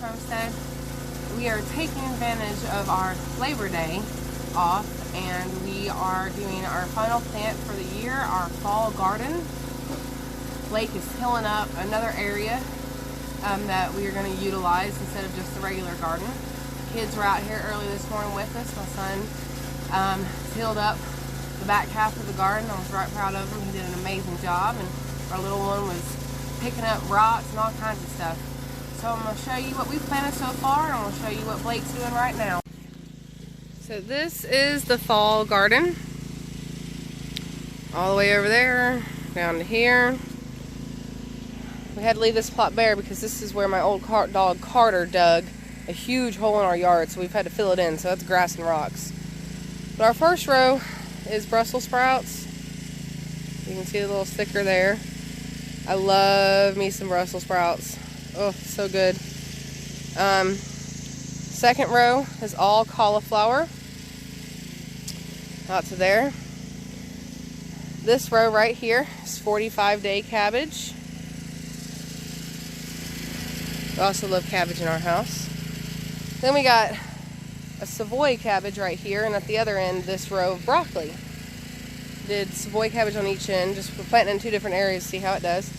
Homestead. We are taking advantage of our Labor Day off, and we are doing our final plant for the year, our fall garden. Blake is tilling up another area that we are going to utilize instead of just the regular garden. The kids were out here early this morning with us. My son tilled up the back half of the garden. I was right proud of him. He did an amazing job, and our little one was picking up rocks and all kinds of stuff. So I'm going to show you what we've planted so far, and I'm going to show you what Blake's doing right now. So this is the fall garden. All the way over there, down to here. We had to leave this plot bare because this is where my old dog Carter dug a huge hole in our yard, so we've had to fill it in. So that's grass and rocks. But our first row is Brussels sprouts. You can see the little sticker there. I love me some Brussels sprouts. Oh, so good. Second row is all cauliflower. Out to there. This row right here is 45-day cabbage. We also love cabbage in our house. Then we got a Savoy cabbage right here, and at the other end, this row of broccoli. Did Savoy cabbage on each end, just we're planting in two different areas to see how it does.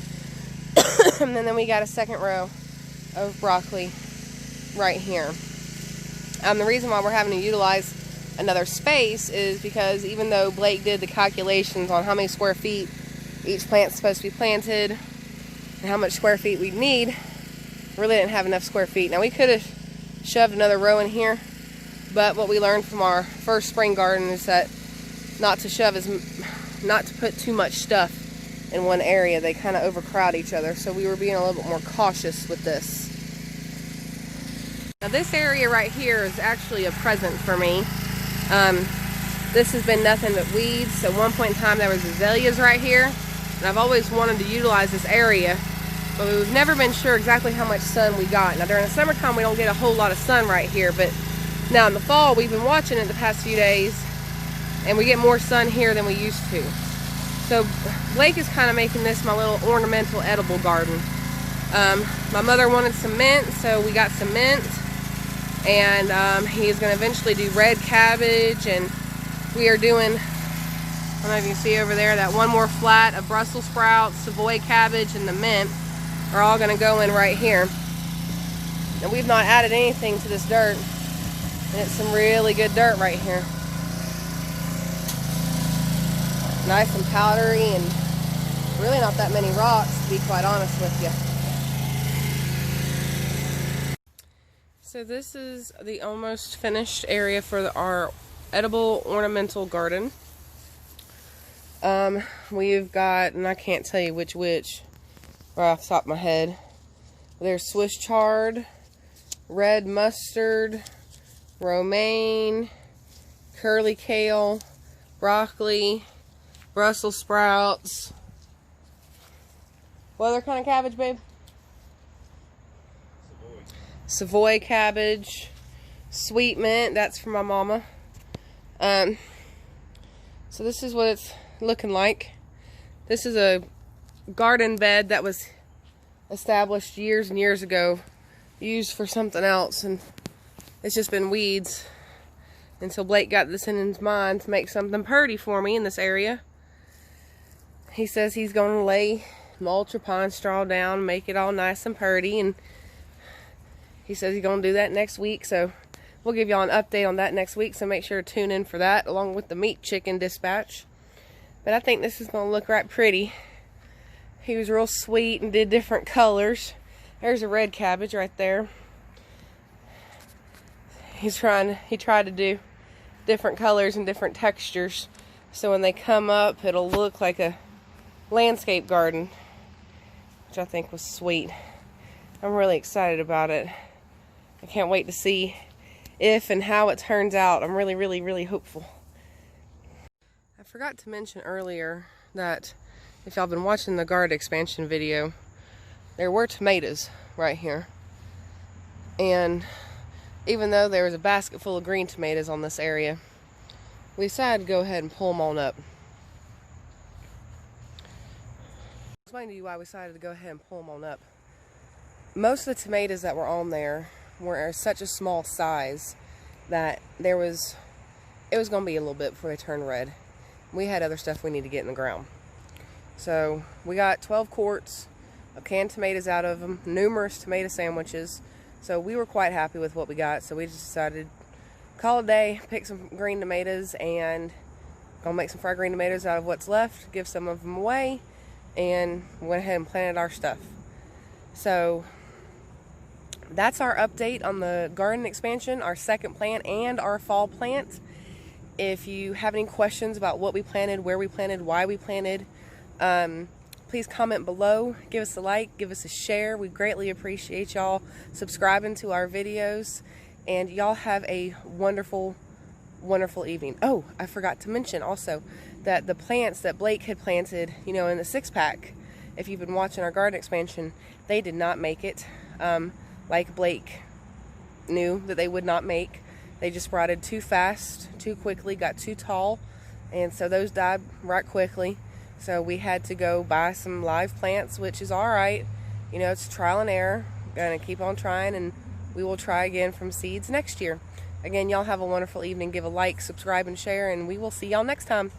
And then we got a second row of broccoli right here. The reason why we're having to utilize another space is because even though Blake did the calculations on how many square feet each plant's supposed to be planted and how much square feet we'd need, really didn't have enough square feet. Now we could have shoved another row in here, but what we learned from our first spring garden is that not to put too much stuff in one area. They kind of overcrowd each other, so we were being a little bit more cautious with this. Now this area right here is actually a present for me. This has been nothing but weeds. At one point in time there was azaleas right here, and I've always wanted to utilize this area, but we've never been sure exactly how much sun we got. Now during the summertime we don't get a whole lot of sun right here, but now in the fall we've been watching it the past few days, and we get more sun here than we used to. So Blake is kind of making this my little ornamental edible garden. My mother wanted some mint, so we got some mint. And he is going to eventually do red cabbage. And we are doing, I don't know if you can see over there, that one more flat of Brussels sprouts, Savoy cabbage, and the mint are all going to go in right here. And we've not added anything to this dirt. And it's some really good dirt right here. Nice and powdery, and really not that many rocks, to be quite honest with you. So this is the almost finished area for our edible ornamental garden. We've got, and I can't tell you which right off the top of my head. There's Swiss chard, red mustard, romaine, curly kale, broccoli, Brussels sprouts. What other kind of cabbage, babe? Savoy cabbage, sweet mint, that's for my mama. So this is what it's looking like. This is a garden bed that was established years and years ago, used for something else, and it's just been weeds until Blake got this in his mind to make something pretty for me in this area. He says he's going to lay mulch or pine straw down, make it all nice and pretty, and he says he's going to do that next week, so we'll give y'all an update on that next week, so make sure to tune in for that, along with the meat chicken dispatch. But I think this is going to look right pretty. He was real sweet and did different colors. There's a red cabbage right there. He tried to do different colors and different textures, so when they come up, it'll look like a landscape garden, which I think was sweet. I'm really excited about it. I can't wait to see if and how it turns out. I'm really, really, really hopeful. I forgot to mention earlier that if y'all been watching the garden expansion video, there were tomatoes right here. And even though there was a basket full of green tomatoes on this area, we decided to go ahead and pull them on up. I'll explain to you why we decided to go ahead and pull them on up. Most of the tomatoes that were on there were such a small size that it was going to be a little bit before they turned red. We had other stuff we need to get in the ground. So we got 12 quarts of canned tomatoes out of them, numerous tomato sandwiches. So we were quite happy with what we got. So we just decided to call it a day, pick some green tomatoes, and gonna make some fried green tomatoes out of what's left, give some of them away, and went ahead and planted our stuff. So that's our update on the garden expansion, our second plant and our fall plant. If you have any questions about what we planted, where we planted, why we planted, please comment below. Give us a like, give us a share. We greatly appreciate y'all subscribing to our videos. And y'all have a wonderful, wonderful evening. Oh, I forgot to mention also that the plants that Blake had planted, you know, in the 6-pack, if you've been watching our garden expansion, they did not make it. Like Blake knew that they would not make. They just sprouted too fast, too quickly, got too tall, and so those died right quickly. So we had to go buy some live plants, which is alright. You know, it's trial and error. Gonna keep on trying, and we will try again from seeds next year. Again, y'all have a wonderful evening. Give a like, subscribe, and share, and we will see y'all next time.